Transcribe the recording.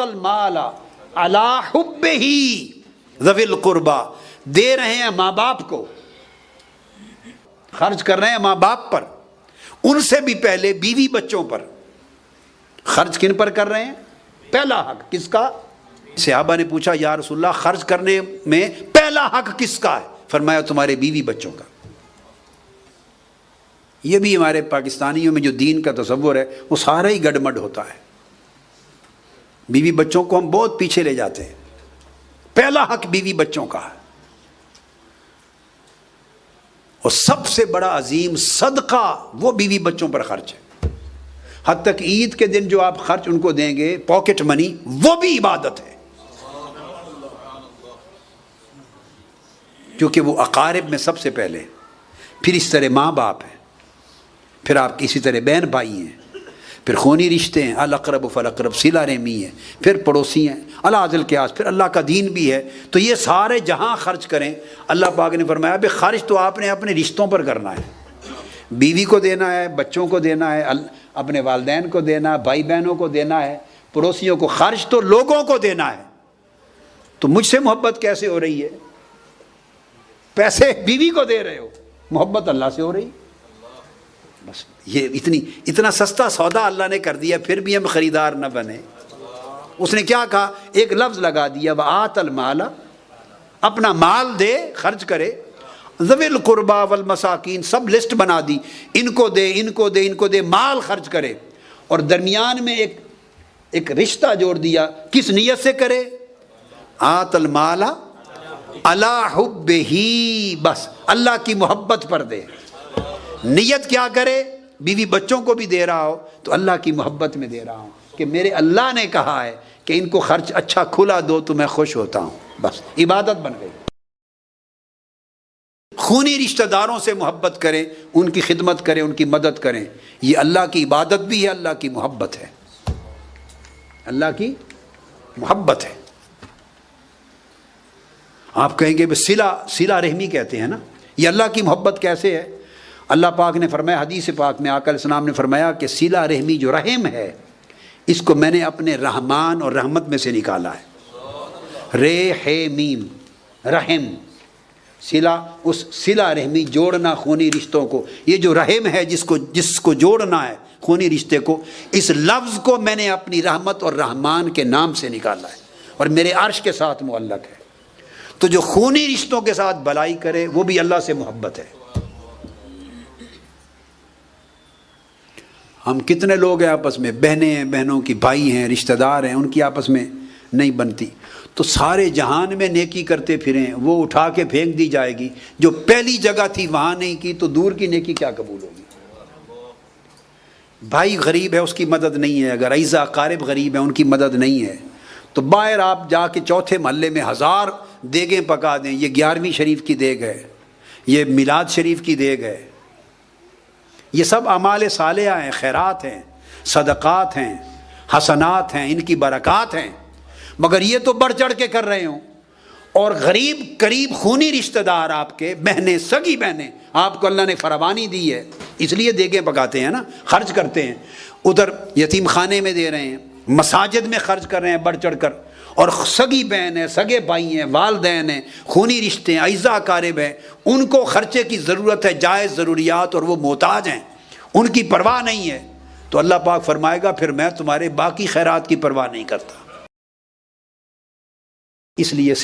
المال علی حبہ ذوی القربى، دے رہے ہیں ماں باپ کو، خرچ کر رہے ہیں ماں باپ پر، ان سے بھی پہلے بیوی بچوں پر۔ خرچ کن پر کر رہے ہیں؟ پہلا حق کس کا؟ صحابہ نے پوچھا یا رسول اللہ خرچ کرنے میں پہلا حق کس کا ہے؟ فرمایا تمہارے بیوی بچوں کا۔ یہ بھی ہمارے پاکستانیوں میں جو دین کا تصور ہے وہ سارا ہی گڑمڈ ہوتا ہے۔ بیوی بچوں کو ہم بہت پیچھے لے جاتے ہیں۔ پہلا حق بیوی بچوں کا ہے، اور سب سے بڑا عظیم صدقہ وہ بیوی بچوں پر خرچ ہے۔ حد تک عید کے دن جو آپ خرچ ان کو دیں گے پاکٹ منی، وہ بھی عبادت ہے، کیونکہ وہ اقارب میں سب سے پہلے، پھر اس طرح ماں باپ ہیں، پھر آپ کسی طرح بہن بھائی ہیں، پھر خونی رشتے ہیں، الاقرب فالاقرب، صلہ رحمی ہے، پھر پڑوسی ہیں، علی ذی القیاس، پھر اللہ کا دین بھی ہے۔ تو یہ سارے جہاں خرچ کریں، اللہ پاک نے فرمایا بھئی خرچ تو آپ نے اپنے رشتوں پر کرنا ہے، بیوی کو دینا ہے، بچوں کو دینا ہے، اپنے والدین کو دینا ہے، بھائی بہنوں کو دینا ہے، پڑوسیوں کو۔ خرچ تو لوگوں کو دینا ہے۔ تو مجھ سے محبت کیسے ہو رہی ہے؟ پیسے بیوی کو دے رہے ہو، محبت اللہ سے ہو رہی۔ بس یہ اتنا سستا سودا اللہ نے کر دیا، پھر بھی ہم خریدار نہ بنے۔ اس نے کیا کہا؟ ایک لفظ لگا دیا، وآت المال، اپنا مال دے، خرچ کرے، ذوی القربى والمساکین، سب لسٹ بنا دی، ان کو دے، ان کو دے، ان کو دے، مال خرچ کرے، اور درمیان میں ایک رشتہ جوڑ دیا، کس نیت سے کرے؟ آت المال علی حبہ، بس اللہ کی محبت پر دے۔ نیت کیا کرے؟ بیوی بچوں کو بھی دے رہا ہو تو اللہ کی محبت میں دے رہا ہوں، کہ میرے اللہ نے کہا ہے کہ ان کو خرچ اچھا کھلا دو تو میں خوش ہوتا ہوں، بس عبادت بن گئی۔ خونی رشتہ داروں سے محبت کریں، ان کی خدمت کریں، ان کی مدد کریں، یہ اللہ کی عبادت بھی ہے، اللہ کی محبت ہے، اللہ کی محبت ہے۔ آپ کہیں گے صلہ رحمی کہتے ہیں نا، یہ اللہ کی محبت کیسے ہے؟ اللہ پاک نے فرمایا حدیث پاک میں، آقا علیہ السلام نے فرمایا کہ صلہ رحمی جو رحم ہے، اس کو میں نے اپنے رحمان اور رحمت میں سے نکالا ہے۔ میم رحم، اس صلہ رحمی، جوڑنا خونی رشتوں کو، یہ جو رحم ہے جس کو جوڑنا ہے خونی رشتے کو، اس لفظ کو میں نے اپنی رحمت اور رحمان کے نام سے نکالا ہے، اور میرے عرش کے ساتھ معلق ہے۔ تو جو خونی رشتوں کے ساتھ بھلائی کرے وہ بھی اللہ سے محبت ہے۔ ہم کتنے لوگ ہیں آپس میں، بہنیں ہیں، بہنوں کی بھائی ہیں، رشتہ دار ہیں، ان کی آپس میں نہیں بنتی، تو سارے جہان میں نیکی کرتے پھریں، وہ اٹھا کے پھینک دی جائے گی۔ جو پہلی جگہ تھی وہاں نہیں کی تو دور کی نیکی کیا قبول ہوگی؟ بھائی غریب ہے، اس کی مدد نہیں ہے، اگر اعزا اقارب غریب ہیں ان کی مدد نہیں ہے، تو باہر آپ جا کے چوتھے محلے میں 1000 دیگیں پکا دیں، یہ 11ویں شریف کی دیگ ہے، یہ میلاد شریف کی دیگ ہے، یہ سب اعمال صالحہ ہیں، خیرات ہیں، صدقات ہیں، حسنات ہیں، ان کی برکات ہیں، مگر یہ تو بڑھ چڑھ کے کر رہے ہوں۔ اور غریب قریب خونی رشتہ دار آپ کے، بہنیں، سگی بہنیں، آپ کو اللہ نے فراوانی دی ہے، اس لیے دیگیں پکاتے ہیں نا، خرچ کرتے ہیں، ادھر یتیم خانے میں دے رہے ہیں، مساجد میں خرچ کر رہے ہیں بڑھ چڑھ کر، اور سگی بہن ہے، سگے بھائی ہیں، والدین ہیں، خونی رشتے ہیں، اعزا اقارب ہیں، ان کو خرچے کی ضرورت ہے، جائز ضروریات، اور وہ محتاج ہیں، ان کی پرواہ نہیں ہے، تو اللہ پاک فرمائے گا پھر میں تمہارے باقی خیرات کی پرواہ نہیں کرتا۔ اس لیے